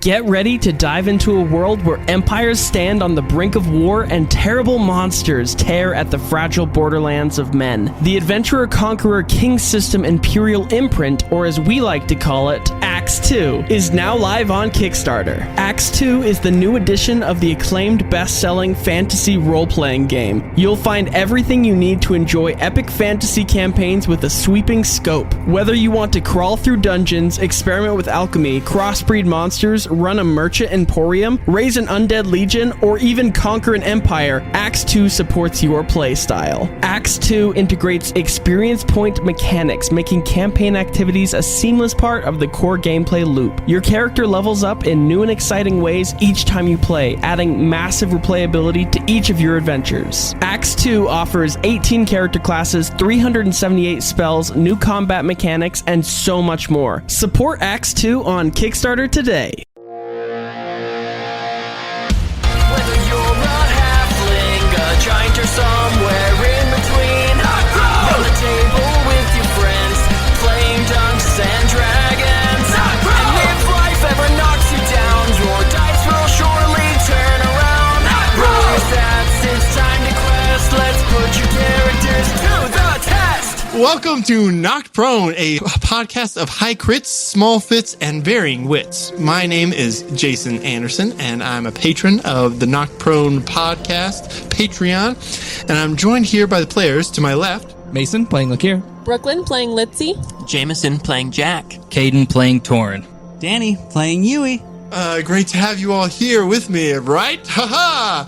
Get ready to dive into a world where empires stand on the brink of war and terrible monsters tear at the fragile borderlands of men. The Adventurer-Conqueror King System Imperial Imprint, or as we like to call it, Acts 2, is now live on Kickstarter. Acts 2 is the new edition of the acclaimed best-selling fantasy role-playing game. You'll find everything you need to enjoy epic fantasy campaigns with a sweeping scope. Whether you want to crawl through dungeons, experiment with alchemy, crossbreed monsters, run a merchant emporium, raise an undead legion, or even conquer an empire, Acts 2 supports your playstyle. Acts 2 integrates experience point mechanics, making campaign activities a seamless part of the core gameplay loop. Your character levels up in new and exciting ways each time you play, adding massive replayability to each of your adventures. Acts 2 offers 18 character classes, 378 spells, new combat mechanics, and so much more. Support Acts 2 on Kickstarter today. Giant or somewhere in between. On the table with your friends, playing Dungeons and Dragons. And if life ever knocks you down, your dice will surely turn around. Roll your stats, it's time to quest. Let's put your characters to the test. Welcome to Knocked Prone, a podcast of high crits, small fits, and varying wits. My name is Jason Anderson, and I'm a patron of the Knocked Prone podcast, Patreon. And I'm joined here by the players to my left. Mason playing Litsea. Brooklyn playing Litsea. Jameson playing Jack. Caden playing Torinn. Danny playing Yui. Great to have you all here with me, right? Haha!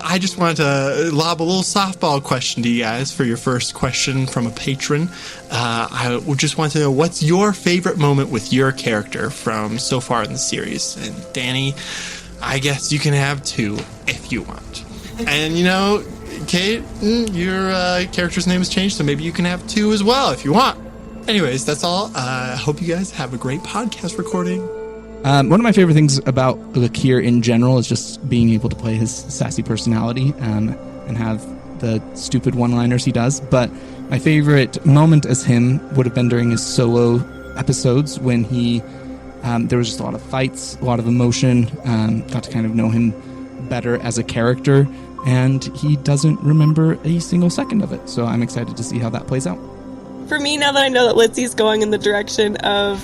I just wanted to lob a little softball question to you guys for your first question from a patron. I just want to know, what's your favorite moment with your character from so far in the series? And Danny, I guess you can have two if you want. And you know, Kate, your character's name has changed, so maybe you can have two as well if you want. Anyways, that's all. I hope you guys have a great podcast recording. One of my favorite things about Litsea in general is just being able to play his sassy personality and have the stupid one-liners he does. But my favorite moment as him would have been during his solo episodes when there was just a lot of fights, a lot of emotion, got to kind of know him better as a character, and he doesn't remember a single second of it. So I'm excited to see how that plays out. For me, now that I know that Litsea's going in the direction of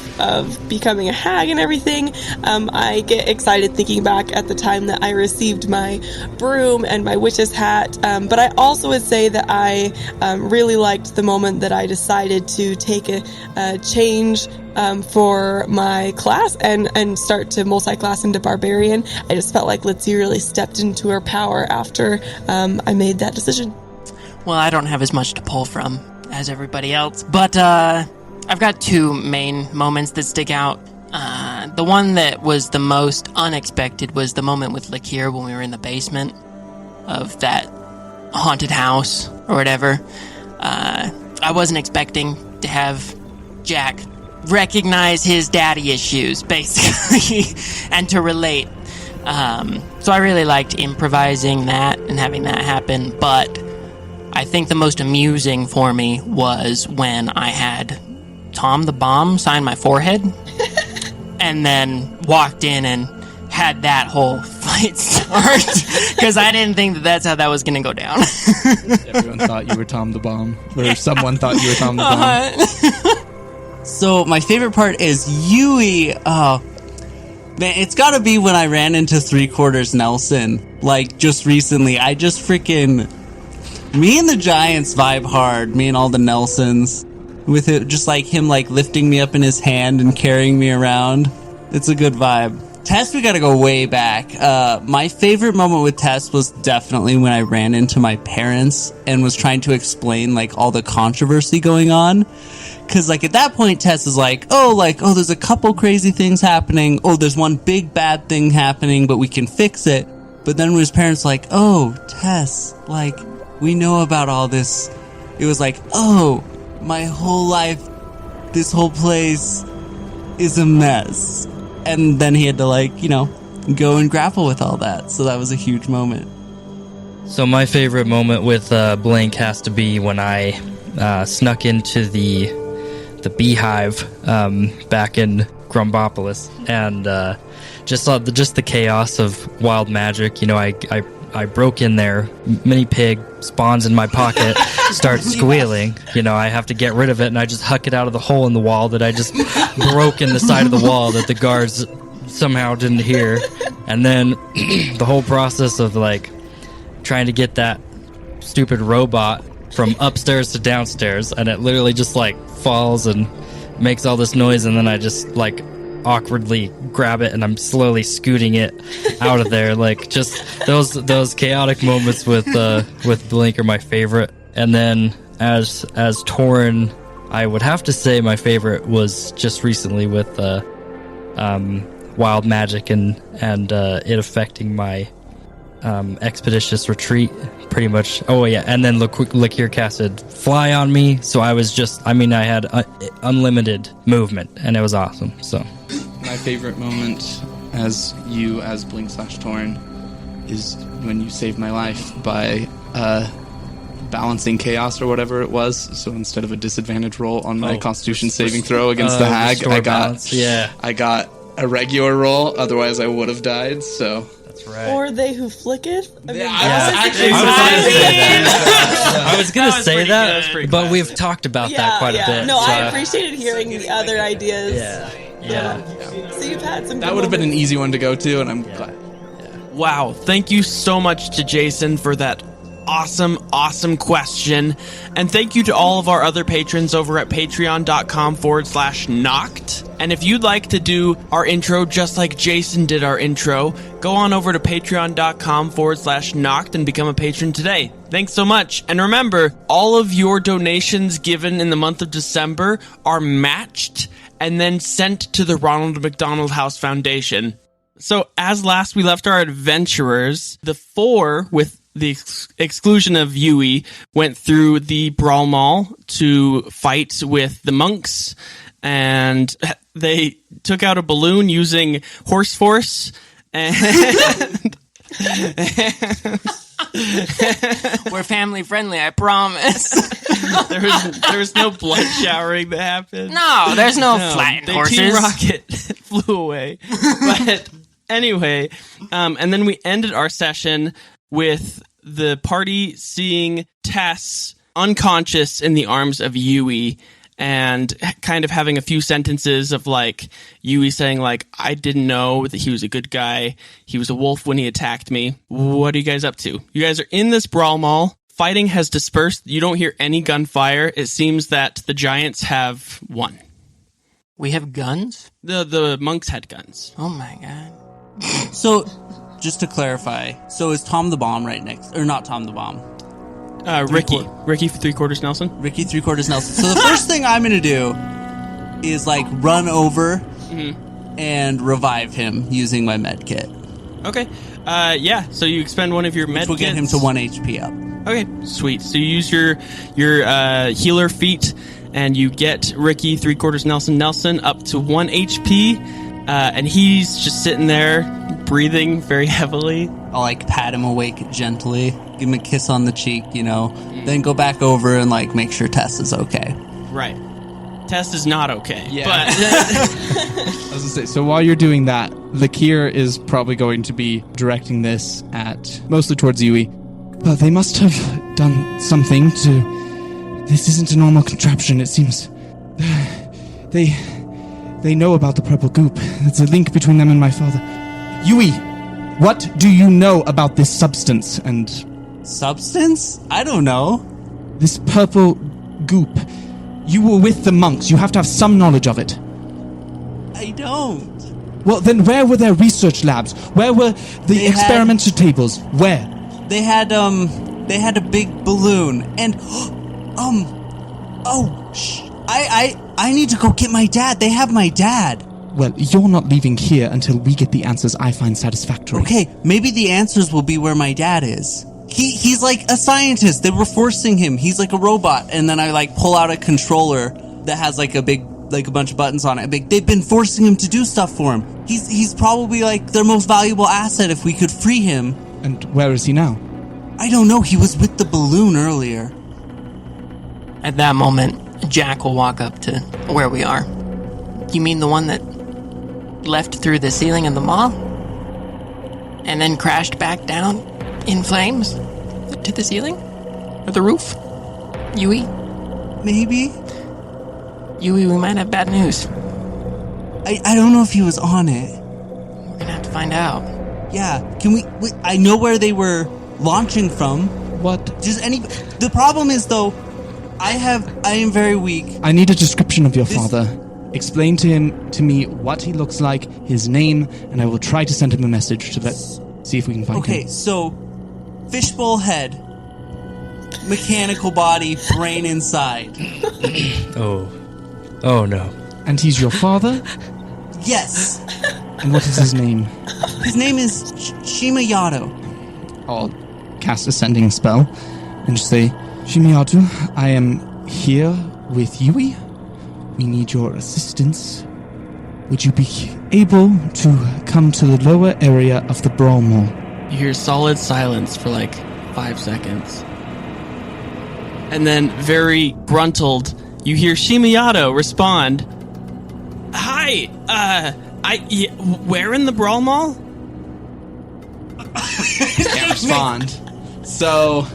becoming a hag and everything, I get excited thinking back at the time that I received my broom and my witch's hat. But I also would say that I really liked the moment that I decided to take a change for my class and start to multi-class into barbarian. I just felt like Litsea really stepped into her power after I made that decision. Well, I don't have as much to pull from as everybody else, but I've got two main moments that stick out. The one that was the most unexpected was the moment with Litsea when we were in the basement of that haunted house or whatever. I wasn't expecting to have Jack recognize his daddy issues, basically, and to relate. So I really liked improvising that and having that happen, but I think the most amusing for me was when I had Tom the Bomb sign my forehead and then walked in and had that whole fight start because I didn't think that that's how that was going to go down. Everyone thought you were Tom the Bomb, or someone thought you were Tom the Bomb. So my favorite part is Yui. Oh, man, it's got to be when I ran into 3/4 Nelson. Like, just recently. I just freaking... Me and the Giants vibe hard, me and all the Nelsons, with it, just like him like lifting me up in his hand and carrying me around. It's a good vibe. Tess, we gotta go way back. My favorite moment with Tess was definitely when I ran into my parents and was trying to explain like all the controversy going on. Cause like at that point Tess is like, oh, there's a couple crazy things happening. Oh, there's one big bad thing happening, but we can fix it. But then when his parents like, oh, Tess, like, we know about all this. It was like, oh, my whole life, this whole place is a mess. And then he had to, like, you know, go and grapple with all that. So that was a huge moment. So my favorite moment with Blank has to be when I snuck into the beehive back in Grumbopolis, and just the chaos of wild magic. You know, I broke in there. Mini pig spawns in my pocket, starts squealing. You know, I have to get rid of it, and I just huck it out of the hole in the wall that I just broke in the side of the wall that the guards somehow didn't hear. And then the whole process of like trying to get that stupid robot from upstairs to downstairs, and it literally just like falls and makes all this noise, and then I just like awkwardly grab it and I'm slowly scooting it out of there. Like, just those chaotic moments with Blink are my favorite. And then as Torinn, I would have to say my favorite was just recently with wild magic and it affecting my expeditious retreat pretty much. Oh yeah, and then Litsea casted fly on me, so I had unlimited movement, and it was awesome. So my favorite moment as Blink/Torinn is when you saved my life by balancing chaos or whatever it was. So instead of a disadvantage roll on my Constitution saving throw against the hag, I got a regular roll. Otherwise, I would have died. So that's right. Or they who flicketh. I was gonna say that, but we've talked about that quite a bit. No, so. I appreciated hearing the other ideas. Yeah. So you've had some. That would have been an easy one to go to, and I'm glad. Wow, thank you so much to Jason for that awesome question. And thank you to all of our other patrons over at patreon.com/knocked. And if you'd like to do our intro just like Jason did our intro, go on over to patreon.com/knocked and become a patron today. Thanks so much. And remember, all of your donations given in the month of December are matched and then sent to the Ronald McDonald House Foundation. So as last we left our adventurers, the four, with the exclusion of Yui, went through the Brawl Mall to fight with the monks, and they took out a balloon using horse force, and we're family friendly, I promise. there was no blood showering that happened. No, there's no flattened horses. Team Rocket flew away. But anyway, and then we ended our session with the party seeing Tess unconscious in the arms of Yui, and kind of having a few sentences of like Yui saying like, I didn't know that he was a good guy. He was a wolf when he attacked me. What are you guys up to? You guys are in this Brawl Mall. Fighting has dispersed. You don't hear any gunfire. It seems that the giants have won. We have guns? The monks had guns. Oh my god. So, just to clarify, so is Tom the Bomb right next? Or not Tom the Bomb? Ricky 3/4 Nelson. Ricky 3/4 Nelson. So the first thing I'm going to do is like run over and revive him using my med kit. Okay. So you expend one of your med Which will get him to 1 HP up. Okay, sweet. So you use your healer feat, and you get Ricky 3/4 Nelson up to 1 HP, and he's just sitting there, breathing very heavily. I'll like pat him awake gently, give him a kiss on the cheek, then go back over and like make sure Tess is okay. Right. Tess is not okay. Yeah. But I was gonna say, so while you're doing that, Litsea is probably going to be directing this at mostly towards Yui. Well, they must have done something to. This isn't a normal contraption. It seems they know about the purple goop. It's a link between them and my father. Yui, what do you know about this substance? And substance? I don't know. This purple goop. You were with the monks. You have to have some knowledge of it. I don't. Well, then where were their research labs? Where were the experimental tables? Where? They had a big balloon and I need to go get my dad. They have my dad. Well, you're not leaving here until we get the answers I find satisfactory. Okay, maybe the answers will be where my dad is. He's like a scientist. They were forcing him. He's like a robot. And then I like pull out a controller that has like a bunch of buttons on it. They've been forcing him to do stuff for him. He's probably like their most valuable asset if we could free him. And where is he now? I don't know. He was with the balloon earlier. At that moment, Jack will walk up to where we are. You mean the one that left through the ceiling of the mall and then crashed back down in flames to the ceiling or the roof? Yui? Maybe? Yui, we might have bad news. I don't know if he was on it. We're gonna have to find out. Yeah, can we I know where they were launching from. What? The problem is, though, I am very weak. I need a description of your father. Explain to me what he looks like, his name, and I will try to send him a message to see if we can find him. Okay, so fishbowl head, mechanical body, brain inside. Oh no. And he's your father? Yes. And what is his name? His name is Shimayato. I'll cast a sending spell and just say, Shimayato, I am here with Yui. We need your assistance. Would you be able to come to the lower area of the Brawl Mall? You hear solid silence for like 5 seconds. And then, very gruntled, you hear Shimayato respond, Hi, where in the Brawl Mall? Can't respond. So,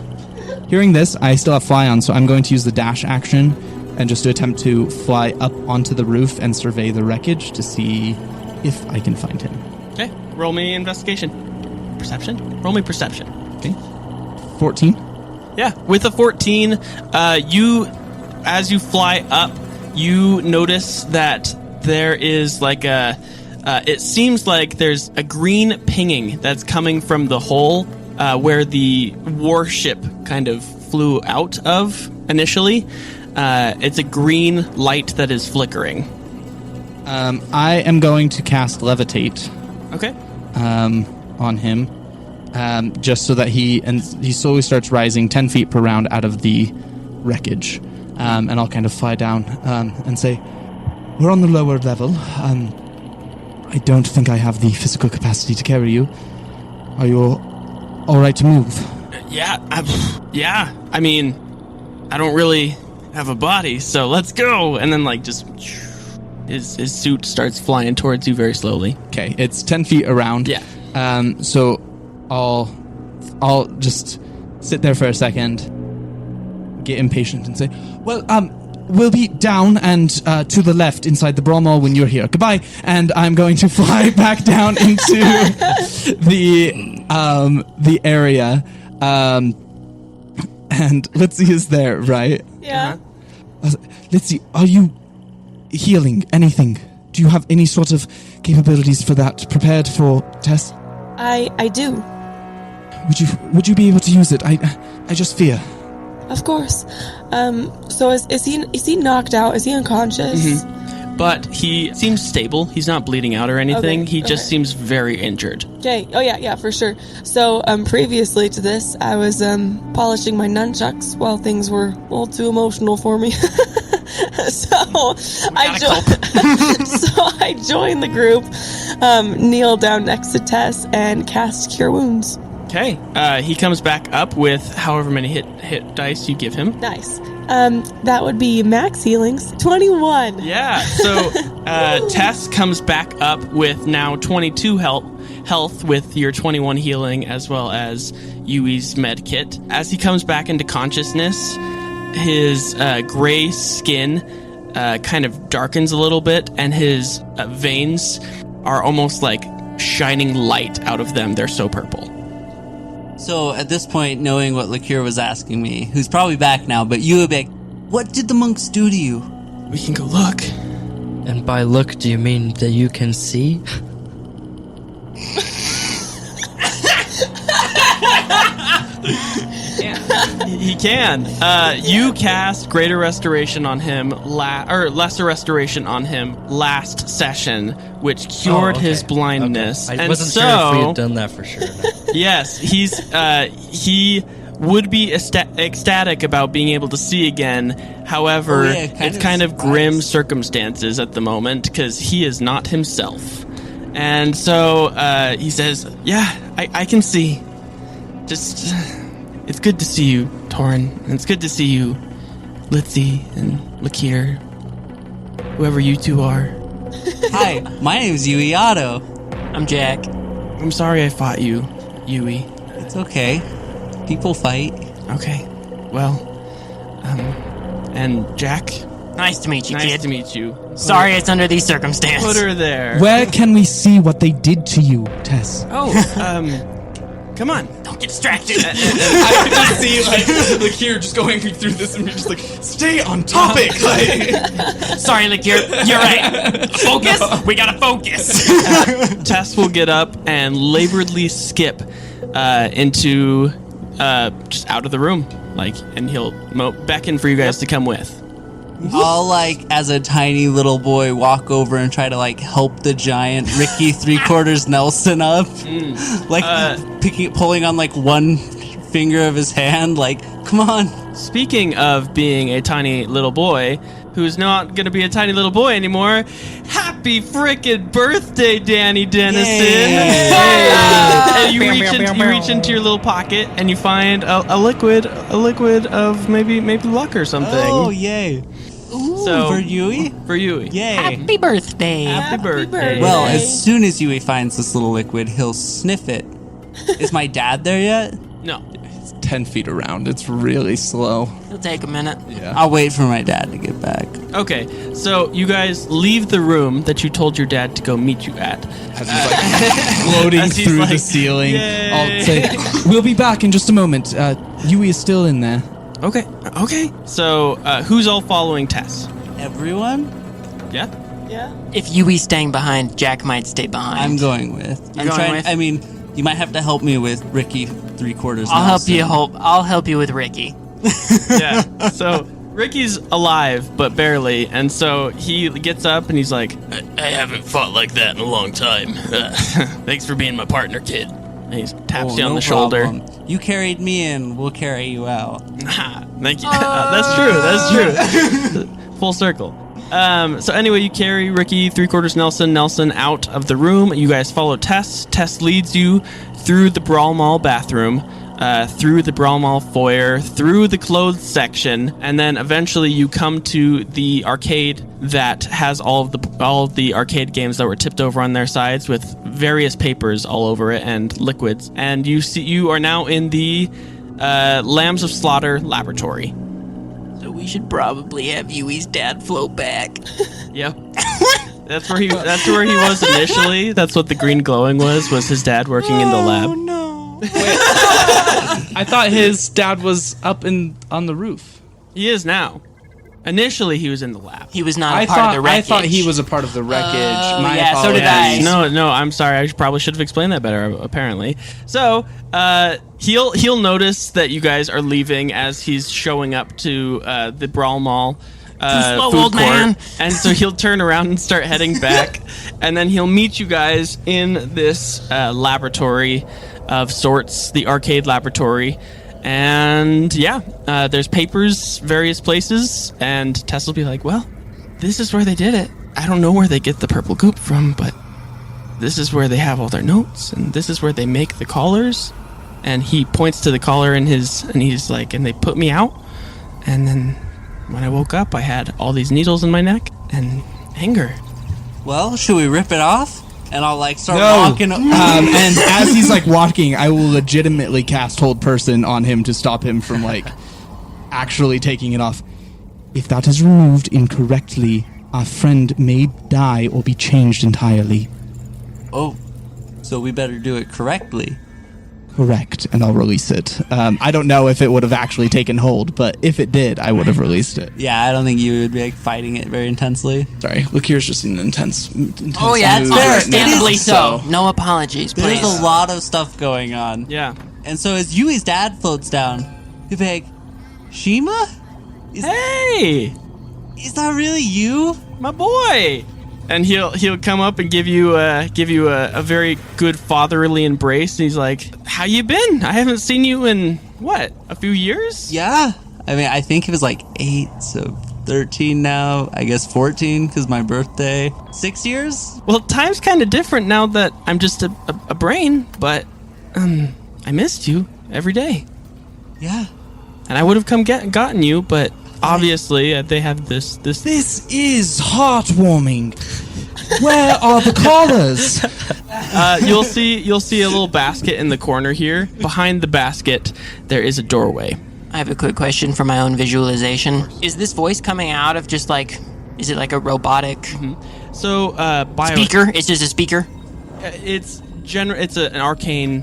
hearing this, I still have fly on, so I'm going to use the dash action and just to attempt to fly up onto the roof and survey the wreckage to see if I can find him. Okay, roll me investigation. Perception? Roll me perception. Okay. 14. Yeah, with a 14, as you fly up, you notice that there is like it seems like there's a green pinging that's coming from the hole where the warship kind of flew out of initially. It's a green light that is flickering. I am going to cast Levitate. Okay. On him. Just so that he slowly starts rising 10 feet per round out of the wreckage. And I'll kind of fly down and say, we're on the lower level. I don't think I have the physical capacity to carry you. Are you all right to move? Yeah. I mean, I don't really have a body, so let's go. And then, like, just his suit starts flying towards you very slowly. Okay, it's 10 feet around. Yeah. So I'll just sit there for a second, get impatient, and say, well, we'll be down and to the left inside the Brawl Mall when you're here. Goodbye. And I'm going to fly back down into the area. And Litsea is there, right? Yeah. Litsea, are you healing anything? Do you have any sort of capabilities for that prepared for Tess? I do. Would you be able to use it? I just fear. Of course. So is he knocked out? Is he unconscious? Mm-hmm. But he seems stable. He's not bleeding out or anything. Okay, he just seems very injured. Okay. Oh yeah, for sure. So previously to this, I was polishing my nunchucks while things were a little too emotional for me. So I joined the group, kneel down next to Tess, and cast Cure Wounds. Okay. He comes back up with however many hit dice you give him. Nice. That would be max healings. 21. Yeah. So Tess comes back up with now 22 health with your 21 healing as well as Yui's med kit. As he comes back into consciousness, his gray skin kind of darkens a little bit, and his veins are almost like shining light out of them. They're so purple. So at this point, knowing what Lakir was asking me, who's probably back now, but you would be like, what did the monks do to you? We can go look. And by look, do you mean that you can see? He can. You cast Greater Restoration on him, or Lesser Restoration on him last session, which cured his blindness. Okay. I wasn't sure if we had done that for sure. Yes, he would be ecstatic about being able to see again. However, it's kind of grim circumstances at the moment because he is not himself. And so he says, yeah, I can see. Just, it's good to see you, Torinn. And it's good to see you, Litsea and Lakir. Whoever you two are. Hi, my name's Yui Otto. I'm Jack. I'm sorry I fought you, Yui. It's okay. People fight. Okay. Well, and Jack, Nice to meet you, nice kid. to meet you. Sorry it's under these circumstances. Put her there. Where can we see what they did to you, Tess? Oh, come on. Don't get distracted. I just see like here just going through this and you're just like, stay on topic. Sorry, Lick, you're right. Focus? We gotta focus. Tess will get up and laboredly skip into just out of the room, and he'll beckon for you guys to come with. I'll, as a tiny little boy, walk over and try to, help the giant Ricky 3/4 Nelson up. Pulling on, one finger of his hand, come on. Speaking of being a tiny little boy who's not going to be a tiny little boy anymore, happy frickin' birthday, Danny Dennison! And you reach into your little pocket and you find a liquid of maybe luck or something. Oh, yay. Ooh, So- for Yui? For Yui. Yay. Happy birthday. Happy birthday. Well, as soon as Yui finds this little liquid, he'll sniff it. Is my dad there yet? No. It's 10 feet around. It's really slow. It'll take a minute. Yeah. I'll wait for my dad to get back. Okay, so you guys leave the room that you told your dad to go meet you at. As he's floating As he's through like, the ceiling. "Yay." I'll say, we'll be back in just a moment. Yui is still in there. Okay. So, who's all following Tess? Everyone? Yeah? Yeah. If Yui's staying behind, Jack might stay behind. I'm going with. You're going with? I mean, you might have to help me with Ricky 3/4 I'll help Nelson. you. I'll help you with Ricky. Yeah. So, Ricky's alive, but barely, and so he gets up and he's like, I haven't fought like that in a long time. Thanks for being my partner, kid. And he taps Oh, you on no the shoulder. problem. You carried me in, we'll carry you out. Thank you. That's true. Full circle. So anyway, you carry Ricky 3/4 Nelson out of the room. You guys follow Tess. Tess leads you through the Brawl Mall bathroom, through the Brawl Mall foyer, through the clothes section, and then eventually you come to the arcade that has all of the arcade games that were tipped over on their sides with various papers all over it and liquids. And you are now in the Lambs of Slaughter laboratory. So we should probably have Yui's dad float back. Yep. That's where he was initially. That's what the green glowing was his dad working in the lab. Oh no. I thought his dad was up on the roof. He is now. Initially he was in the lab. He was not I a part of the wreckage. thought he was a part of the wreckage. My yeah, so did apologies. I. No, I'm sorry. I probably should have explained that better, apparently. So, he'll notice that you guys are leaving as he's showing up to the Brawl Mall slow, food old court. man. And so he'll turn around and start heading back. And then he'll meet you guys in this laboratory of sorts, the arcade laboratory. And yeah, there's papers various places, and Tess will be like, well, this is where they did it. I don't know where they get the purple goop from, but this is where they have all their notes, and this is where they make the collars. And he points to the collar and he's like, and they put me out, and then when I woke up I had all these needles in my neck and anger. Well, should we rip it off? And I'll start No. walking. And as he's walking, I will legitimately cast Hold Person on him to stop him from actually taking it off. If that is removed incorrectly, our friend may die or be changed entirely. Oh, so we better do it correctly. Correct, and I'll release it. I don't know if it would have actually taken hold, but if it did, I would have released it. Yeah, I don't think you would be fighting it very intensely. Sorry, Lakir's just in an intense Oh yeah, it's mood right understandably now, so. No apologies, please. There's a lot of stuff going on. Yeah. And so as Yui's dad floats down, you beg, Shima? Hey, Is that really you? my boy. And he'll come up and give you a very good fatherly embrace, and he's like, how you been? I haven't seen you in a few years? Yeah. I mean, I think it was 8, so 13 now. I guess 14 because my birthday. 6 years? Well, time's kind of different now that I'm just a brain, but I missed you every day. Yeah. And I would have come gotten you, but obviously they have this. This is heartwarming. Where are the collars? You'll see a little basket in the corner here. Behind the basket, there is a doorway. I have a quick question for my own visualization. Is this voice coming out of just like, is it like a robotic So, speaker? It's just a speaker? It's an arcane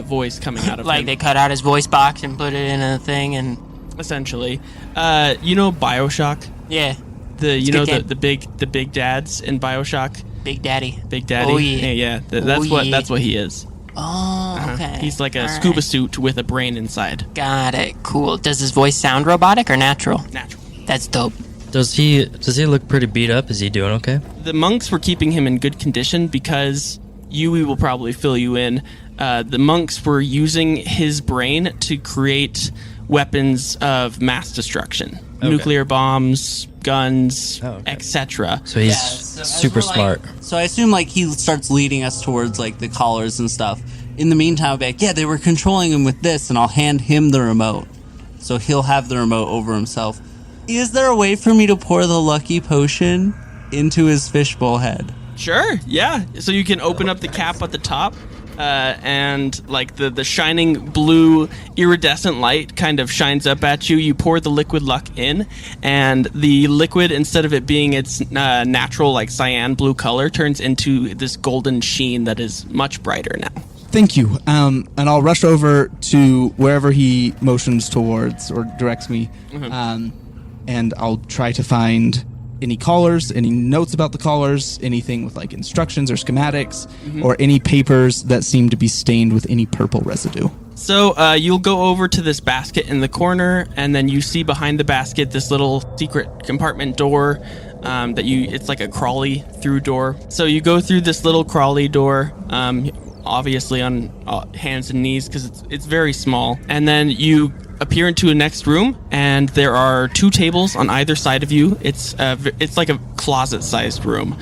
voice coming out of Like him. they cut out his voice box and put it in a thing and... Essentially. BioShock? Yeah. The big dads in BioShock? Big Daddy. Big Daddy? Oh, yeah. That's what he is. Oh, okay. He's like a All scuba right. suit with a brain inside. Got it. Cool. Does his voice sound robotic or natural? Natural. That's dope. Does he look pretty beat up? Is he doing okay? The monks were keeping him in good condition because Yui will probably fill you in. The monks were using his brain to create weapons of mass destruction. Okay. Nuclear bombs, guns, okay. etc. So he's as super we're, smart. So I assume like he starts leading us towards like the collars and stuff. In the meantime, I'll be like, yeah, they were controlling him with this, and I'll hand him the remote. So he'll have the remote over himself. Is there a way for me to pour the lucky potion into his fishbowl head? Sure, yeah. So you can open up the cap at the top, and like the shining blue iridescent light kind of shines up at you. You pour the liquid luck in, and the liquid, instead of it being its natural like cyan blue color, turns into this golden sheen that is much brighter now. Thank you. And I'll rush over to wherever he motions towards or directs me, and I'll try to find any collars, any notes about the collars, anything with like instructions or schematics, or any papers that seem to be stained with any purple residue. So you'll go over to this basket in the corner, and then you see behind the basket this little secret compartment door it's like a crawly through door. So you go through this little crawly door, obviously on hands and knees because it's very small, and then you appear into a next room, and there are 2 tables on either side of you. It's like a closet-sized room.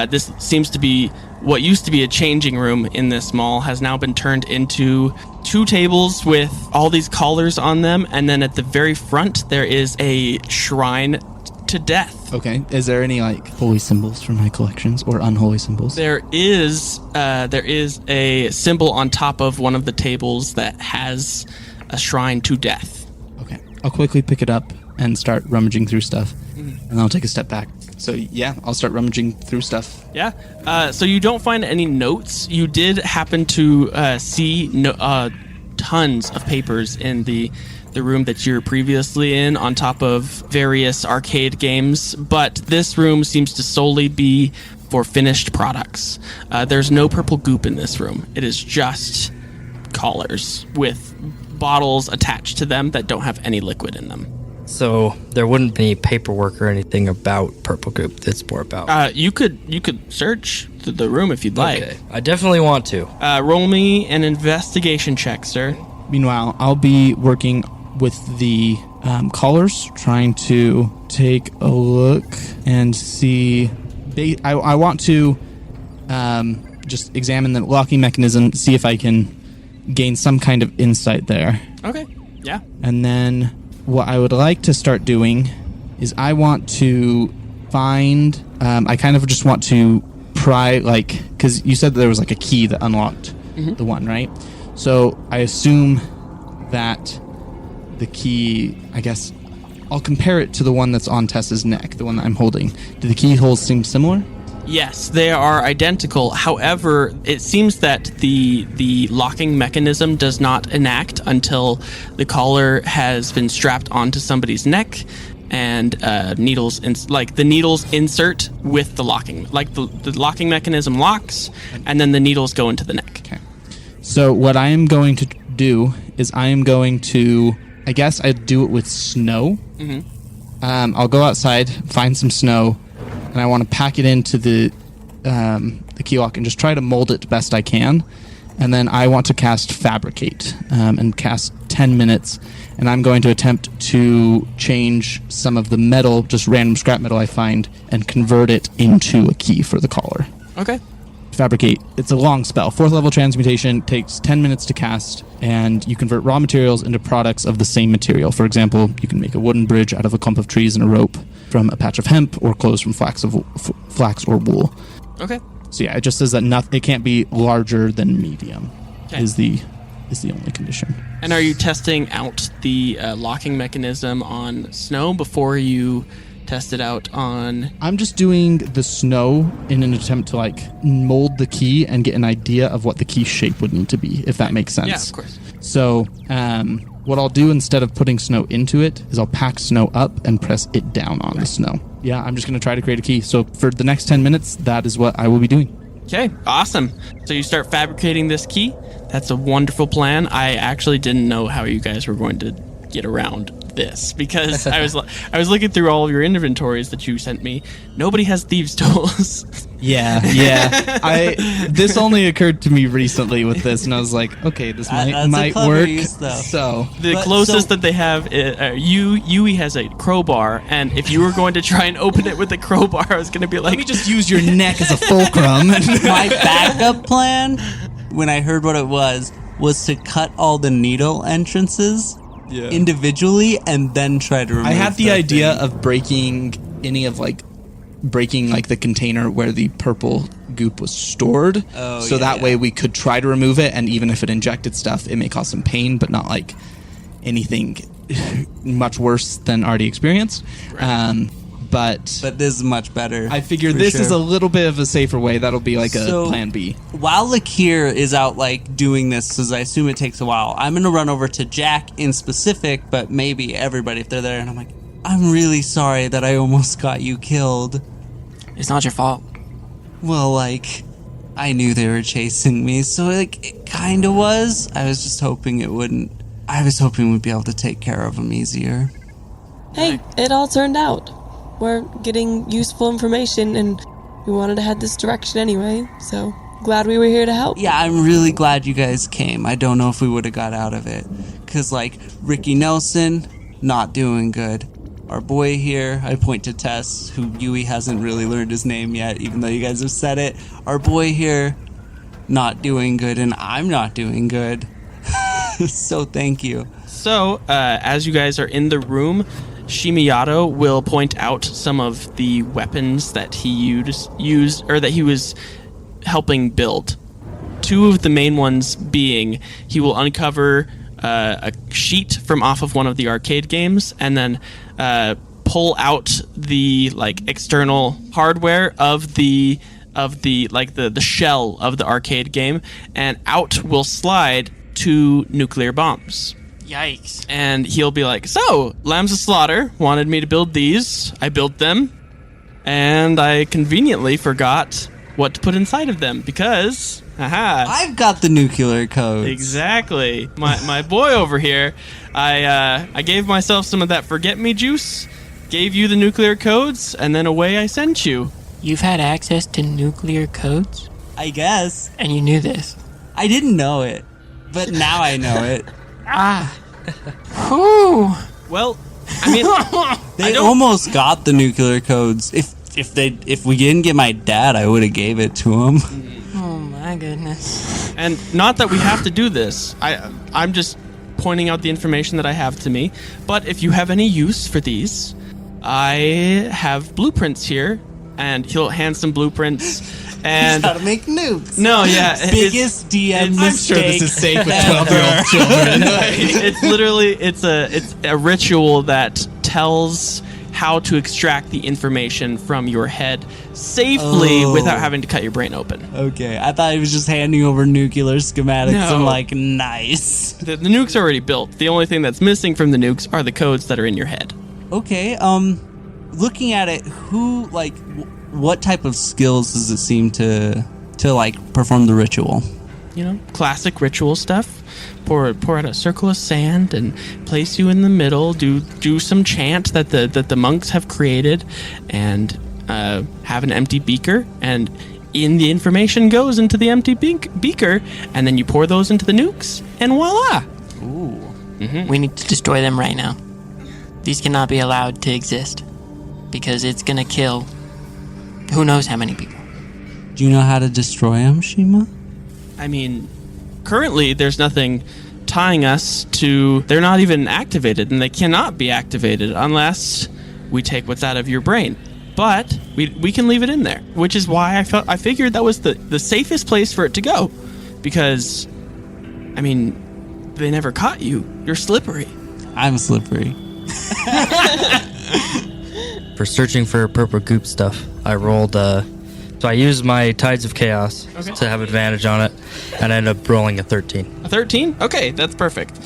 This seems to be what used to be a changing room in this mall has now been turned into 2 tables with all these collars on them, and then at the very front there is a shrine to death. Okay. Is there any like holy symbols for my collections or unholy symbols? There is a symbol on top of one of the tables that has a shrine to death. Okay. I'll quickly pick it up and start rummaging through stuff, and then I'll take a step back. So yeah, I'll start rummaging through stuff. Yeah. So you don't find any notes. You did happen to see tons of papers in the room that you're previously in, on top of various arcade games, but this room seems to solely be for finished products. There's no purple goop in this room. It is just collars with bottles attached to them that don't have any liquid in them. So there wouldn't be any paperwork or anything about purple goop that's more about. You could search the room if you'd like. Okay, I definitely want to. Roll me an investigation check, sir. Meanwhile, I'll be working with the collars, trying to take a look and see. I want to just examine the locking mechanism, see if I can gain some kind of insight there. Okay. Yeah. And then what I would like to start doing is I want to find. I kind of just want to pry, like, because you said that there was like a key that unlocked the one, right? So I assume that the key, I guess, I'll compare it to the one that's on Tess's neck, the one that I'm holding. Do the keyholes seem similar? Yes, they are identical. However, it seems that the locking mechanism does not enact until the collar has been strapped onto somebody's neck, and the needles insert with the locking. Like the locking mechanism locks, and then the needles go into the neck. Okay. So what I am going to do is I am going to, I guess I'd do it with snow. I'll go outside, find some snow, and I want to pack it into the key lock and just try to mold it best I can. And then I want to cast Fabricate and cast 10 minutes. And I'm going to attempt to change some of the metal, just random scrap metal I find, and convert it into a key for the collar. Okay. Fabricate. It's a long spell. 4th level transmutation, takes 10 minutes to cast, and you convert raw materials into products of the same material. For example, you can make a wooden bridge out of a clump of trees and a rope from a patch of hemp, or clothes from flax or wool. Okay. So yeah, it just says that it can't be larger than medium. Okay. Is the only condition. And are you testing out the locking mechanism on snow before you test it out on... I'm just doing the snow in an attempt to like mold the key and get an idea of what the key shape would need to be, if that makes sense. Yeah, of course. So what I'll do instead of putting snow into it is I'll pack snow up and press it down on the snow. Yeah, I'm just going to try to create a key. So for the next 10 minutes, that is what I will be doing. Okay, awesome. So you start fabricating this key. That's a wonderful plan. I actually didn't know how you guys were going to get around this because I was looking through all of your inventories that you sent me. Nobody has thieves' tools. Yeah. This only occurred to me recently with this, and I was like, okay, this might work. So the closest that they have, Yui has a crowbar, and if you were going to try and open it with a crowbar, I was going to be like, let me just use your neck as a fulcrum. My backup plan, when I heard what it was to cut all the needle entrances individually and then try to remove I had the idea of breaking the container where the purple goop was stored. That way we could try to remove it, and even if it injected stuff, it may cause some pain, but not like anything much worse than already experienced. Right. But this is much better. I figure this is a little bit of a safer way. That'll be like a plan B. While Lakir is out like doing this, because I assume it takes a while, I'm going to run over to Jack in specific, but maybe everybody if they're there, and I'm like, I'm really sorry that I almost got you killed. It's not your fault. Well, like, I knew they were chasing me, so like it kind of was. I was just hoping it wouldn't. I was hoping we'd be able to take care of them easier. Hey, it all turned out. We're getting useful information, and we wanted to head this direction anyway, so glad we were here to help. Yeah, I'm really glad you guys came. I don't know if we would have got out of it. Because, like, Ricky Nelson, not doing good. Our boy here, I point to Tess, who Yui hasn't really learned his name yet, even though you guys have said it. Our boy here, not doing good, and I'm not doing good. So thank you. So, as you guys are in the room, Shimiyato will point out some of the weapons that he used or that he was helping build. Two of the main ones being he will uncover a sheet from off of one of the arcade games and then pull out the like external hardware of the shell of the arcade game, and out will slide 2 nuclear bombs. Yikes. And he'll be like, so, Lambs of Slaughter wanted me to build these. I built them. And I conveniently forgot what to put inside of them because, I've got the nuclear codes. Exactly. My boy over here, I gave myself some of that forget-me juice, gave you the nuclear codes, and then away I sent you. You've had access to nuclear codes? I guess. And you knew this? I didn't know it, but now I know it. Whew. Well, I mean, they almost got the nuclear codes. If we didn't get my dad, I would have gave it to him. Oh my goodness. And not that we have to do this. I'm just pointing out the information that I have to me. But if you have any use for these, I have blueprints here, and he'll hand some blueprints. And how to make nukes. No, yeah. Biggest DM mistake. I'm sure this is safe with 12-year-old children. It's literally, it's a ritual that tells how to extract the information from your head safely without having to cut your brain open. Okay, I thought he was just handing over nuclear schematics. No. I'm like, nice. The nuke's already built. The only thing that's missing from the nukes are the codes that are in your head. Okay, looking at it, what type of skills does it seem to like perform the ritual? You know, classic ritual stuff. Pour out a circle of sand and place you in the middle. Do some chant that the monks have created, and have an empty beaker, and the information goes into the empty beaker, and then you pour those into the nukes, and voila! Ooh. Mm-hmm. We need to destroy them right now. These cannot be allowed to exist because it's gonna kill who knows how many people. Do you know how to destroy them, Shima? I mean, currently there's nothing tying us to... They're not even activated, and they cannot be activated unless we take what's out of your brain. but we can leave it in there, which is why I figured that was the safest place for it to go, because, I mean, they never caught you. You're slippery. I'm slippery. For searching for purple goop stuff, I rolled, so I used my Tides of Chaos to have advantage on it, and I ended up rolling a 13. A 13? Okay, that's perfect.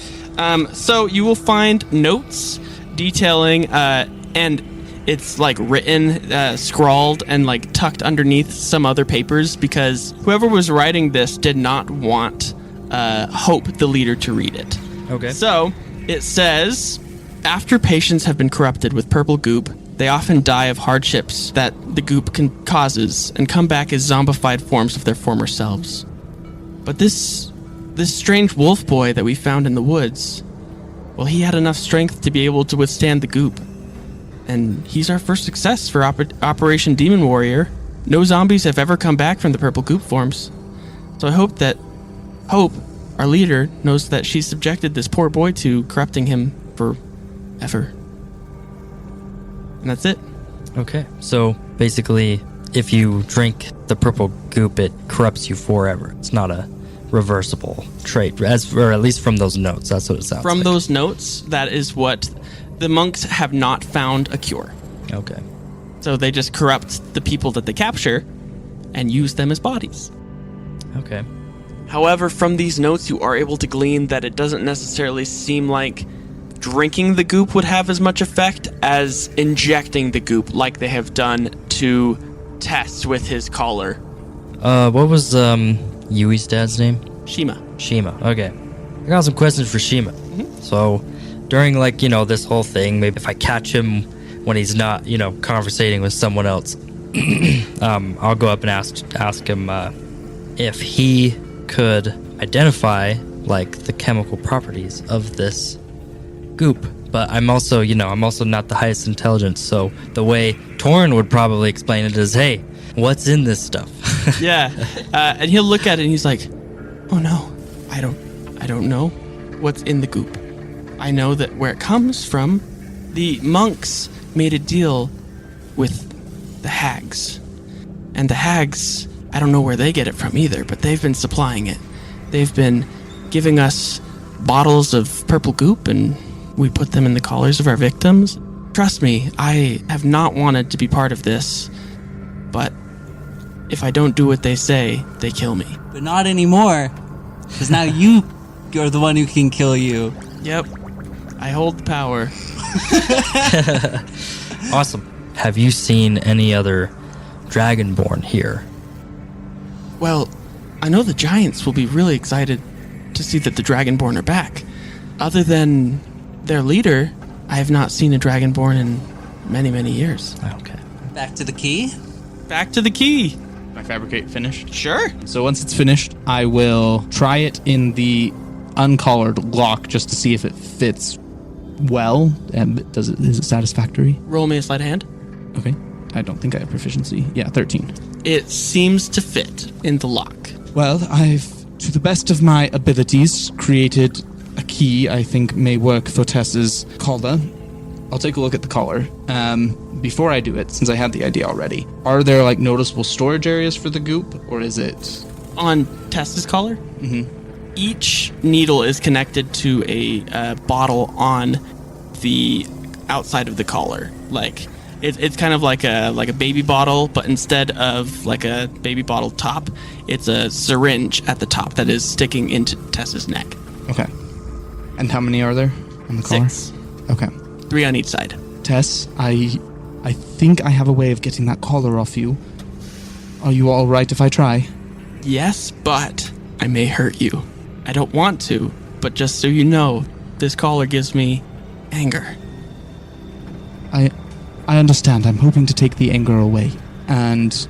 So you will find notes detailing, and it's like written, scrawled, and like tucked underneath some other papers, because whoever was writing this did not want Hope, the leader, to read it. Okay. So it says, after patients have been corrupted with purple goop, they often die of hardships that the goop causes and come back as zombified forms of their former selves. But this strange wolf boy that we found in the woods, well, he had enough strength to be able to withstand the goop. And he's our first success for Operation Demon Warrior. No zombies have ever come back from the purple goop forms. So I hope that Hope, our leader, knows that she subjected this poor boy to corrupting him forever. And that's it. Okay. So basically, if you drink the purple goop, it corrupts you forever. It's not a reversible trait, or at least from those notes. That's what it sounds like. From those notes, that is what the monks have not found a cure. Okay. So they just corrupt the people that they capture and use them as bodies. Okay. However, from these notes, you are able to glean that it doesn't necessarily seem like drinking the goop would have as much effect as injecting the goop, like they have done to Tess with his collar. What was Yui's dad's name? Shima. Shima. Okay. I got some questions for Shima. So, during this whole thing, maybe if I catch him when he's not, conversating with someone else, I'll go up and ask him if he could identify the chemical properties of this goop. But I'm also not the highest intelligence, so the way Torinn would probably explain it is, hey, what's in this stuff? Yeah. And he'll look at it and he's like, oh no, I don't know what's in the goop. I know that where it comes from, the monks made a deal with the hags. And the hags, I don't know where they get it from either, but they've been supplying it. They've been giving us bottles of purple goop, and we put them in the collars of our victims. Trust me, I have not wanted to be part of this, but if I don't do what they say, they kill me. But not anymore, because now you are the one who can kill you. Yep. I hold the power. Awesome. Have you seen any other Dragonborn here? Well, I know the Giants will be really excited to see that the Dragonborn are back. Other than their leader, I have not seen a Dragonborn in many, many years. Okay. Back to the key? Back to the key. My fabricate finished. Sure. So once it's finished, I will try it in the uncollared lock just to see if it fits well. And is it satisfactory? Roll me a sleight of hand. Okay. I don't think I have proficiency. Yeah, 13. It seems to fit in the lock. Well, I've, to the best of my abilities, created a key I think may work for Tess's collar. I'll take a look at the collar. Before I do it, since I had the idea already, are there noticeable storage areas for the goop, or is it On Tess's collar? Mm-hmm. Each needle is connected to a bottle on the outside of the collar. It's kind of like a baby bottle, but instead of a baby bottle top, it's a syringe at the top that is sticking into Tess's neck. Okay. And how many are there on the collar? 6. Okay. 3 on each side. Tess, I think I have a way of getting that collar off you. Are you all right if I try? Yes, but I may hurt you. I don't want to, but just so you know, this collar gives me anger. I understand. I'm hoping to take the anger away. And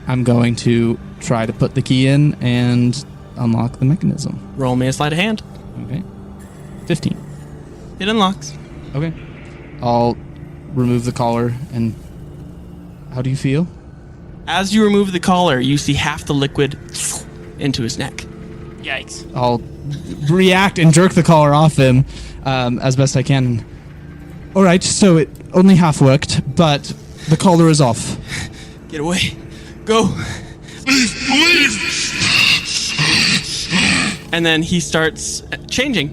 I'm going to try to put the key in and unlock the mechanism. Roll me a sleight of hand. Okay. 15. It unlocks. Okay. I'll remove the collar and... How do you feel? As you remove the collar, you see half the liquid into his neck. Yikes. I'll react and jerk the collar off him as best I can. All right, so it only half worked, but The collar is off. Get away. Go. And then he starts changing.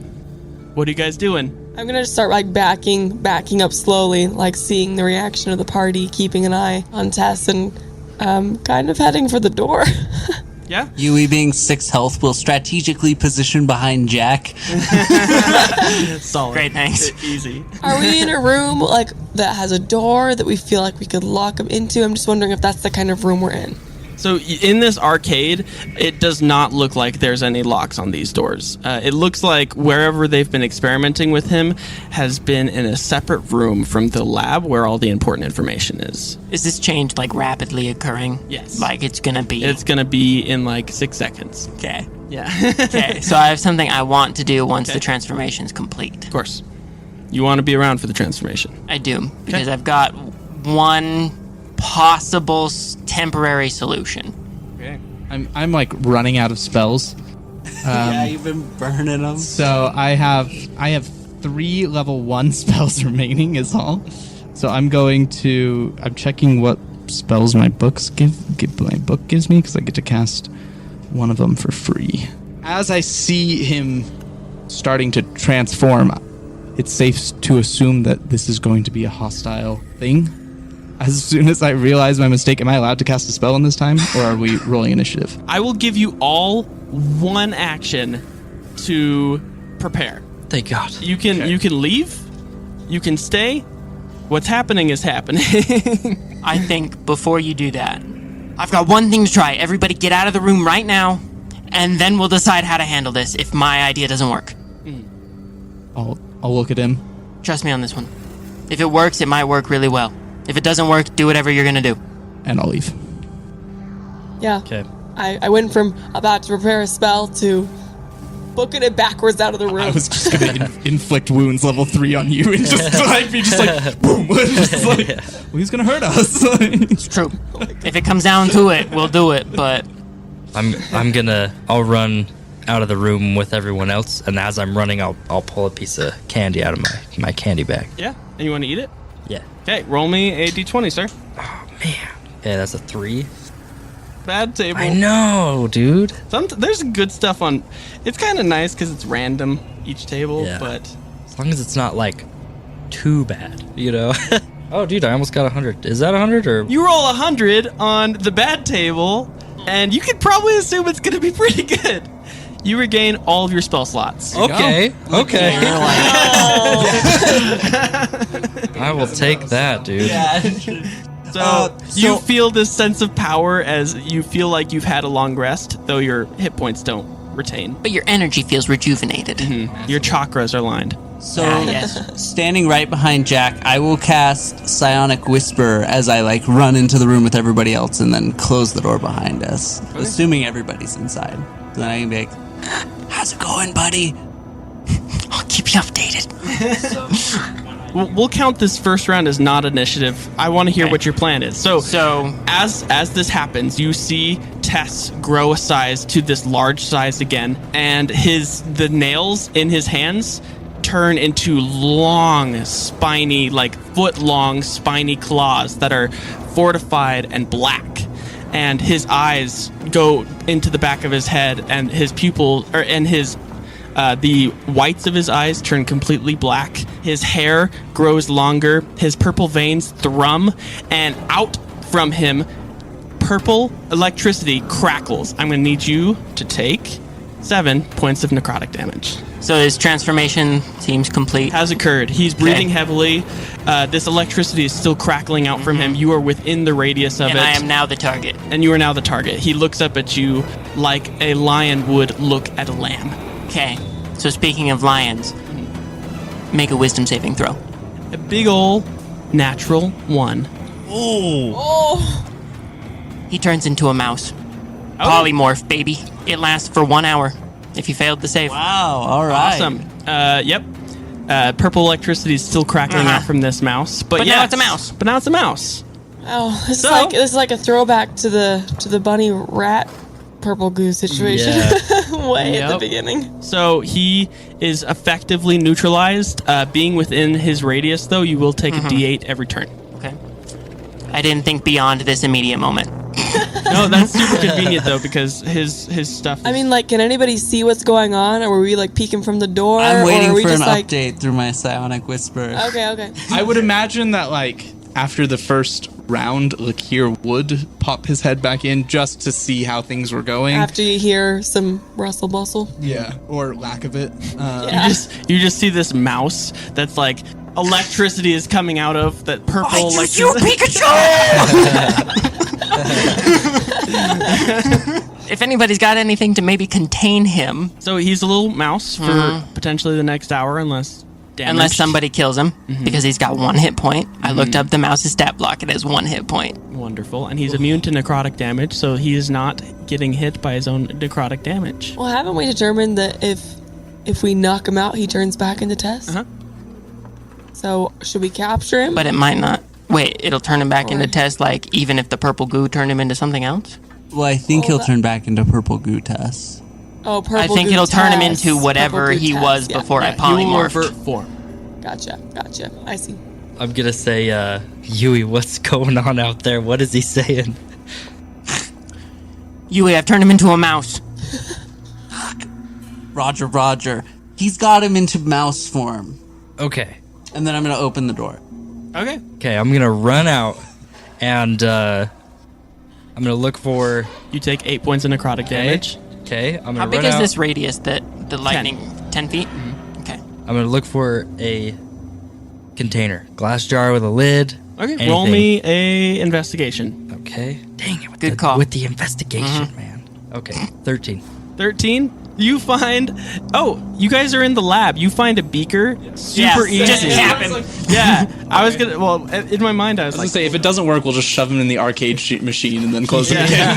What are you guys doing? I'm gonna start like backing up slowly, like seeing the reaction of the party, keeping an eye on Tess, and kind of heading for the door. Yeah? Yui, being 6 health, will strategically position behind Jack. Solid. Great, thanks. Easy. Are we in a room like that has a door that we feel like we could lock him into? I'm just wondering if that's the kind of room we're in. So in this arcade, it does not look like there's any locks on these doors. It looks like wherever they've been experimenting with him has been in a separate room from the lab where all the important information is. Is this change like rapidly occurring? Yes. Like it's gonna be. It's going to be in like 6 seconds. Okay. Yeah. Okay. So I have something I want to do once the transformation's complete. Of course. You want to be around for the transformation. I do because I've got one possible temporary solution. Okay. I'm like running out of spells. Yeah, you've been burning them. So I have 3 level 1 spells remaining is all. So I'm checking what spells my books my book gives me, because I get to cast one of them for free. As I see him starting to transform, it's safe to assume that this is going to be a hostile thing. As soon as I realize my mistake, am I allowed to cast a spell in this time, or are we rolling initiative? I will give you all one action to prepare. Thank God. You can leave. You can stay. What's happening is happening. I think before you do that, I've got one thing to try. Everybody get out of the room right now, and then we'll decide how to handle this if my idea doesn't work. I'll look at him. Trust me on this one. If it works, it might work really well. If it doesn't work, do whatever you're gonna do. And I'll leave. Yeah. Okay. I went from about to prepare a spell to booking it backwards out of the room. I was just gonna inflict wounds level 3 on you and just be just like boom. Just like, well, he's gonna hurt us. It's true. If it comes down to it, we'll do it, but I'll run out of the room with everyone else, and as I'm running, I'll pull a piece of candy out of my candy bag. Yeah. And you want to eat it? Yeah. Okay. Roll me a d20, sir. Oh man. Yeah, that's a 3. Bad table. I know, dude. There's good stuff on. It's kind of nice because it's random each table, Yeah. but As long as it's not like too bad, you know. Oh, dude, I almost got 100. Is that 100 or? you roll 100 on the bad table, and you could probably assume it's going to be pretty good. You regain all of your spell slots. Okay. Okay. I will take that, dude. So you feel this sense of power as you feel like you've had a long rest, though your hit points don't retain. but your energy feels rejuvenated. Your chakras are lined. So, yes. standing right behind Jack, I will cast Psionic Whisper as I run into the room with everybody else and then close the door behind us, assuming everybody's inside. Then I can be like, "How's it going, buddy?" I'll keep you updated. We'll count this first round as not initiative. I want to hear what your plan is. So as this happens, you see Tess grow a size to this large size again, and the nails in his hands turn into long, spiny, like foot-long, spiny claws that are fortified and black. And his eyes go into the back of his head, and his pupils, the whites of his eyes turn completely black. His hair grows longer. His purple veins thrum, and out from him, purple electricity crackles. I'm going to need you to take 7 points of necrotic damage. So his transformation seems complete. Has occurred. He's breathing heavily. This electricity is still crackling out from him. You are within the radius of And it. I am now the target. And you are now the target. He looks up at you like a lion would look at a lamb. Okay. So speaking of lions, make a wisdom saving throw. A big ol' natural 1. He turns into a mouse. Polymorph, baby. It lasts for 1 hour if you failed to save. Wow, all right. Awesome. Yep. Purple electricity is still crackling out from this mouse. But now it's a mouse. But now it's a mouse. Oh, this So- is like a throwback to the bunny rat purple goo situation way at the Yep. beginning. So he is effectively neutralized. Being within his radius, though, you will take a D8 every turn. Okay. I didn't think beyond this immediate moment. No, that's super convenient though, because his stuff is... I mean, like, can anybody see what's going on? Or were we, like, peeking from the door? I'm or waiting are we for an just, like... update through my psionic whisper. Okay. I would imagine that, like, after the first round, Lakir would pop his head back in just to see how things were going. After you hear some rustle bustle. Yeah, or lack of it. Yeah. You just see this mouse that's like electricity is coming out of that purple like If anybody's got anything to maybe contain him, So he's a little mouse for potentially the next hour unless unless somebody kills him, because he's got 1 hit point. I looked up the mouse's stat block. It has 1 hit point. Wonderful. And he's immune to necrotic damage, so he is not getting hit by his own necrotic damage. Well, haven't we determined that if we knock him out, he turns back into Tess? Uh-huh. So, should we capture him? But it might not. Wait, it'll turn him back into Tess, like, even if the purple goo turned him into something else? Well, I think he'll turn back into purple goo Tess. Oh, purple I think goo it'll turn him Tess. into whatever Purple goo he Tess, was yeah. before I He will polymorphed. revert form. Gotcha. I see. I'm gonna say, Yui, what's going on out there? What is he saying? Yui, I've turned him into a mouse. Roger. He's got him into mouse form. Okay. And then I'm going to open the door. Okay, I'm gonna run out and I'm gonna look for. You take 8 points of necrotic damage. Okay, I'm gonna How big run is out. this radius that the lightning? 10 feet? Okay. I'm gonna look for a container, glass jar with a lid. Okay, roll me a investigation. Okay. Dang it! Good call. With the investigation, man. Okay, 13. 13. You find... Oh, you guys are in the lab. You find a beaker. Super easy. Just cap him. Yeah, I was gonna... Well, in my mind, I was I was like... gonna say, if it doesn't work, we'll just shove him in the arcade machine and then close it again.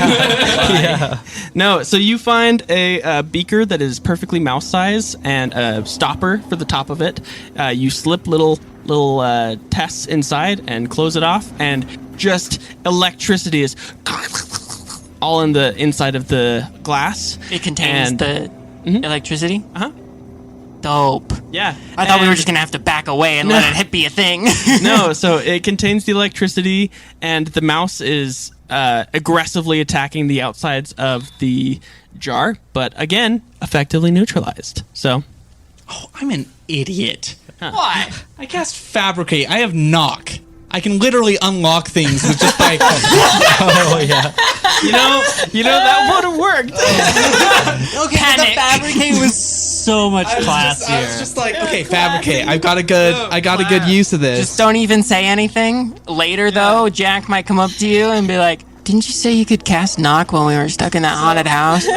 Yeah. No, so you find a beaker that is perfectly mouse size and a stopper for the top of it. You slip little Tess inside and close it off, and just electricity is all in the inside of the glass. It contains And- the electricity? Uh-huh. Dope. Yeah. I thought we were and- just going to have to back away and let it be a thing. No, so it contains the electricity, and the mouse is aggressively attacking the outsides of the jar, but again, effectively neutralized. So, Oh, I'm an idiot. What? I cast Fabricate. I have Knock. I can literally unlock things with just by... Oh yeah. you know that would have worked. Okay, Panic. the fabricate was so much classier. I was just like, okay, Fabricate. I got a good use of this. Just don't even say anything. Later, though, Jack might come up to you and be like, didn't you say you could cast Knock while we were stuck in that haunted house?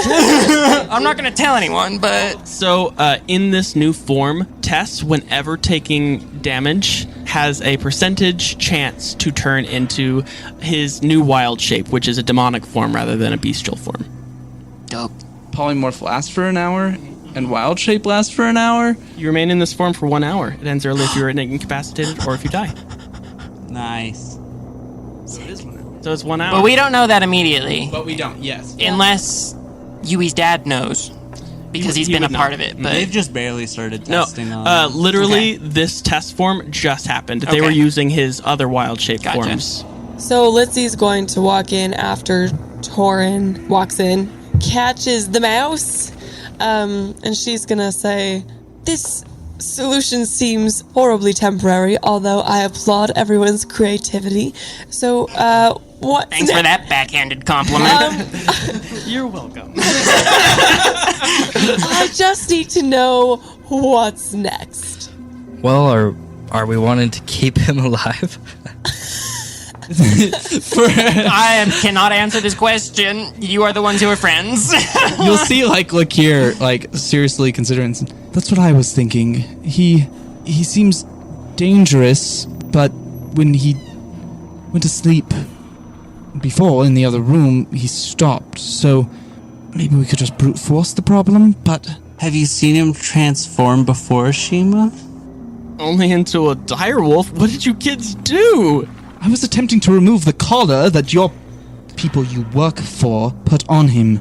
I'm not going to tell anyone, but... So, in this new form, Tess, whenever taking damage, has a percentage chance to turn into his new wild shape, which is a demonic form rather than a bestial form. Dope. Polymorph lasts for an hour, and Wild Shape lasts for an hour. You remain in this form for 1 hour. It ends early if you're incapacitated or if you die. Nice. So it's 1 hour. But we don't know that immediately, But we don't, yes. unless Yui's dad knows, because he's he been a would part know. of it. But They've just barely started No, testing on literally, this test form just happened. They Okay. were using his other wild shape Gotcha. forms. So Litsy's going to walk in after Torinn walks in, catches the mouse, and she's gonna say, "This solution seems horribly temporary, although I applaud everyone's creativity. So, what's thanks for that backhanded compliment. You're welcome. I just need to know what's next." Well, are we wanting to keep him alive? I cannot answer this question. You are the ones who are friends. You'll see, like, Lakir, like, seriously considering. That's what I was thinking. He seems dangerous, but when he went to sleep before in the other room, he stopped. So maybe we could just brute force the problem, but... Have you seen him transform before, Shima? Only into a direwolf? What did you kids do? I was attempting to remove the collar that your people you work for put on him.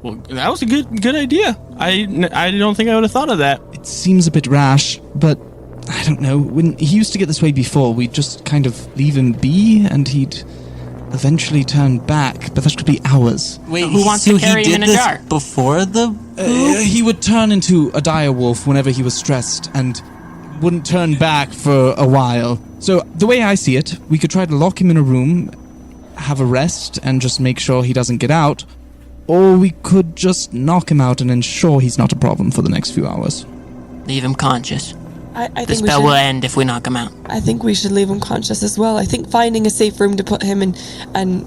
Well, that was a good idea. I don't think I would have thought of that. It seems a bit rash, but I don't know. When he used to get this way before, we'd just kind of leave him be, and he'd eventually turn back, but that could be hours. Wait, Who wants to carry he him did in a this jar? before the... He would turn into a dire wolf whenever he was stressed, and wouldn't turn back for a while. So, the way I see it, we could try to lock him in a room, have a rest, and just make sure he doesn't get out, or we could just knock him out and ensure he's not a problem for the next few hours. Leave him conscious. I The think spell will end if we knock him out. I think we should leave him conscious as well. I think finding a safe room to put him in and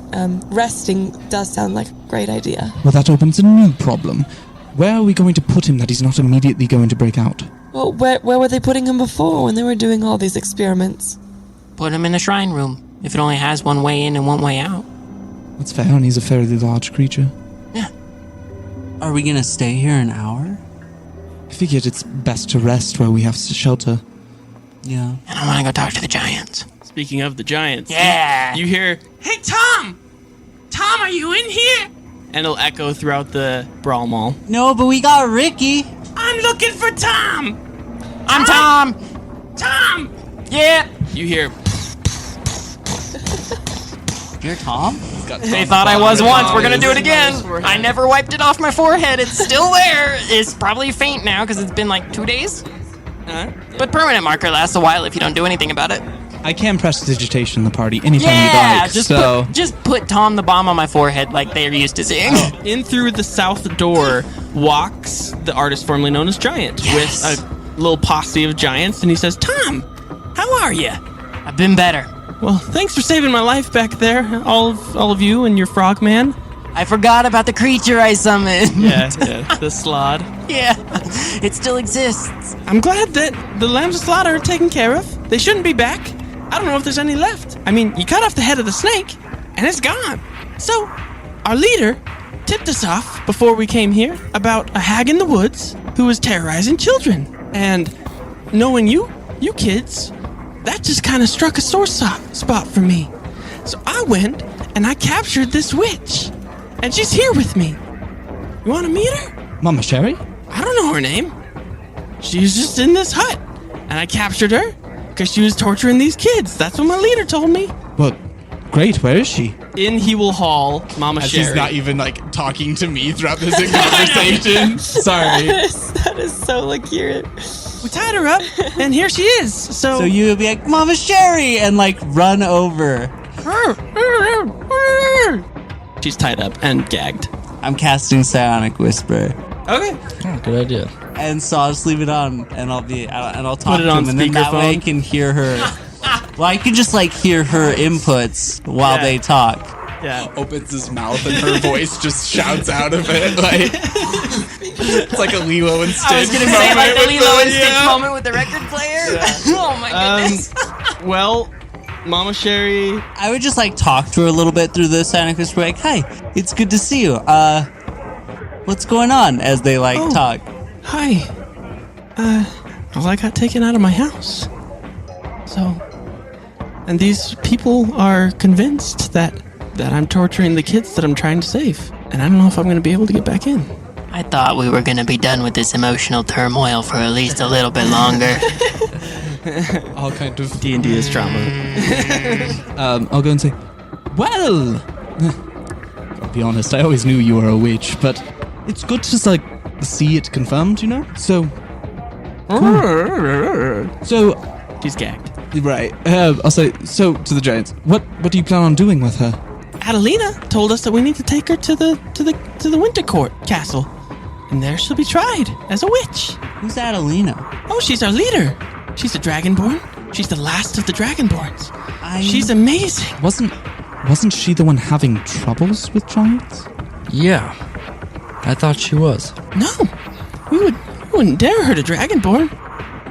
resting does sound like a great idea. Well, that opens a new problem. Where are we going to put him that he's not immediately going to break out? Well, where were they putting him before when they were doing all these experiments? Put him in the shrine room. If it only has one way in and one way out. That's fair, and he's a fairly large creature. Are we gonna stay here an hour? I figured it's best to rest where we have shelter. Yeah. And I want to go talk to the giants. Speaking of the giants, Yeah. you hear, "Hey, Tom! Tom, are you in here?" And it'll echo throughout the Brawl Mall. No, but we got Ricky. I'm looking for Tom! I'm Tom! Tom! Yeah! You hear, You're Tom? They thought I was once. We're gonna do it again. I never wiped it off my forehead. It's still there. It's probably faint now because it's been like 2 days. But permanent marker lasts a while if you don't do anything about it. I can press digitation in the party anytime Yeah, you'd like, just put Tom the Bomb on my forehead like they're used to seeing. in through the south door walks the artist formerly known as Giant with a little posse of giants, and he says, "Tom, how are you?" I've been better. Well, thanks for saving my life back there, all of you and your frogman. I forgot about the creature I summoned. Yeah, the slod. Yeah, it still exists. I'm glad that the lambs of slaughter are taken care of. They shouldn't be back. I don't know if there's any left. I mean, you cut off the head of the snake, and it's gone. So, our leader tipped us off before we came here about a hag in the woods who was terrorizing children. And knowing you kids, that just kind of struck a sore spot for me. So I went and I captured this witch. And she's here with me. You want to meet her? Mama Sherry? I don't know her name. She was just in this hut. And I captured her because she was torturing these kids. That's what my leader told me. Well, great. Where is she? In Hewell Hall, Mama Sherry. She's not even, talking to me throughout this conversation. Sorry. That is so cute. We tied her up, and here she is. So you would be like, Mama Sherry, and run over. She's tied up and gagged. I'm casting Psionic Whisper. Okay. Oh, good idea. And so I'll just leave it on, and I'll talk Put it to on him, and then that way I speakerphone. can hear her. Well, I can just hear her inputs while Yeah. they talk. Yeah. Opens his mouth and her voice just shouts out of it. It's like a Lilo and Stitch I was gonna say the Lilo and Stitch moment with the record player. Oh my goodness. Well, Mama Sherry. I would just talk to her a little bit through the Psionic Whisper, hi, it's good to see you. What's going on? As they talk. Hi. Well, I got taken out of my house. So, and these people are convinced that I'm torturing the kids that I'm trying to save. And I don't know if I'm going to be able to get back in. I thought we were gonna be done with this emotional turmoil for at least a little bit longer. All kind of... D&D is trauma. I'll go and say, well... I'll be honest, I always knew you were a witch, but it's good to see it confirmed, you know? So... So... She's gagged. Right. I'll say, so, to the giants, what do you plan on doing with her? Adelina told us that we need to take her to the Winter Court castle, and there she'll be tried as a witch. Who's Adelina? Oh, she's our leader. She's a Dragonborn. She's the last of the Dragonborns. She's amazing. Wasn't she the one having troubles with giants? Yeah, I thought she was. No, we wouldn't dare hurt a Dragonborn.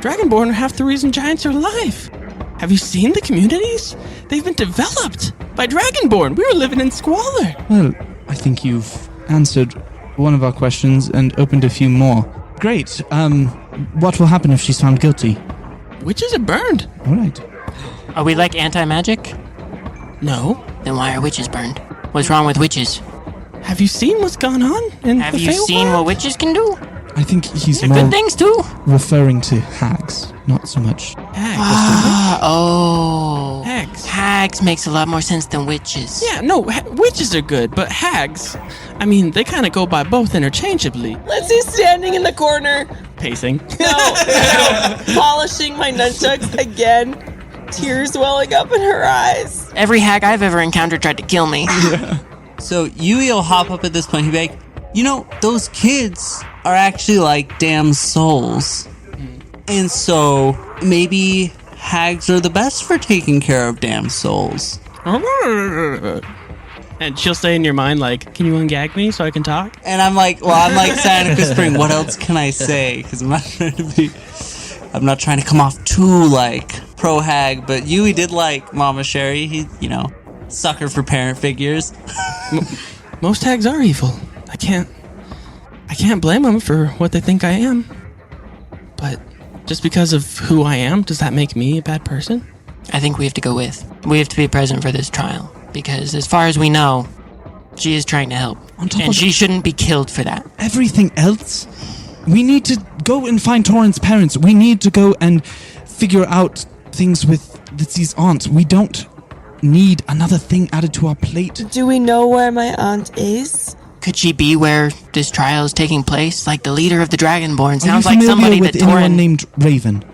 Dragonborn are half the reason giants are alive. Have you seen the communities? They've been developed by Dragonborn. We were living in squalor. Well, I think you've answered one of our questions and opened a few more. Great. What will happen if she's found guilty? Witches are burned. All right. Are we anti-magic? No. Then why are witches burned? What's wrong with witches? Have you seen what's gone on in Have the you seen Feywild? what witches can do? I think he's Good more things too. referring to hags, not so much. Oh. Hags. Hags makes a lot more sense than witches. Yeah, no, witches are good, but hags, I mean, they kind of go by both interchangeably. Letsy's standing in the corner. Pacing. No, polishing my nunchucks again. Tears welling up in her eyes. Every hag I've ever encountered tried to kill me. So Yui will hop up at this point. He'll be like, you know, those kids are actually like damn souls. And so maybe hags are the best for taking care of damn souls. And she'll say in your mind, like, can you ungag me so I can talk? And I'm like silent whispering, what else can I say? Because I'm not trying to come off too like pro hag, but Yui did like Mama Sherry. He, you know, sucker for parent figures. Most hags are evil. I can't blame them for what they think I am. But just because of who I am, does that make me a bad person? I think we have to go with. We have to be present for this trial. Because as far as we know, she is trying to help. And she shouldn't be killed for that. Everything else, we need to go and find Torinn's parents. We need to go and figure out things with Litsy's aunt. We don't need another thing added to our plate. Do we know where my aunt is? Could she be where this trial is taking place? Like the leader of the Dragonborn. Are Sounds you like familiar somebody with that anyone Torinn... named Raven?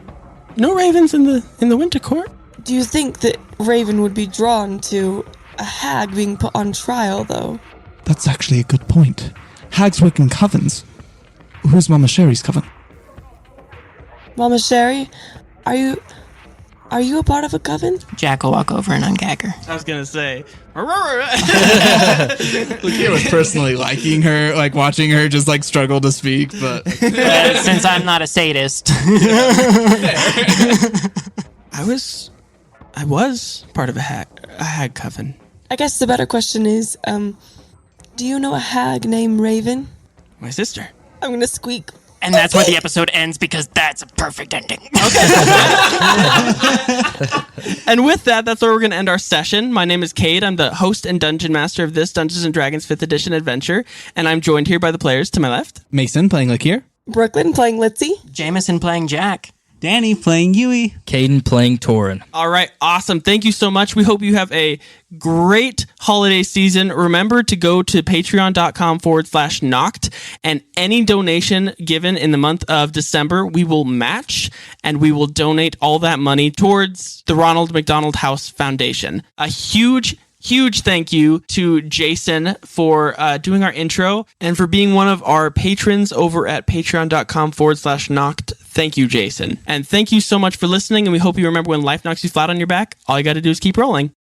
No ravens in the winter court? Do you think that Raven would be drawn to a hag being put on trial, though? That's actually a good point. Hags work in covens. Who's Mama Sherry's coven? Mama Sherry, are you a part of a coven? Jack will walk over and ungag her. I was gonna say. Lucia was personally liking her, like watching her just like struggle to speak, but Since I'm not a sadist. I was part of a hag coven. I guess the better question is, do you know a hag named Raven? My sister. I'm gonna squeak. And that's where the episode ends because that's a perfect ending. And with that, that's where we're going to end our session. My name is Cade. I'm the host and dungeon master of this Dungeons & Dragons 5th edition adventure, and I'm joined here by the players to my left. Mason playing Lakir. Brooklyn playing Litsea. Jameson playing Jack. Danny playing Yui. Caden playing Torinn. All right, awesome. Thank you so much. We hope you have a great holiday season. Remember to go to patreon.com/knocked, and any donation given in the month of December, we will match, and we will donate all that money towards the Ronald McDonald House Foundation. A huge thank you to Jason for doing our intro and for being one of our patrons over at patreon.com/knocked. Thank you, Jason. And thank you so much for listening, and we hope you remember when life knocks you flat on your back, all you got to do is keep rolling.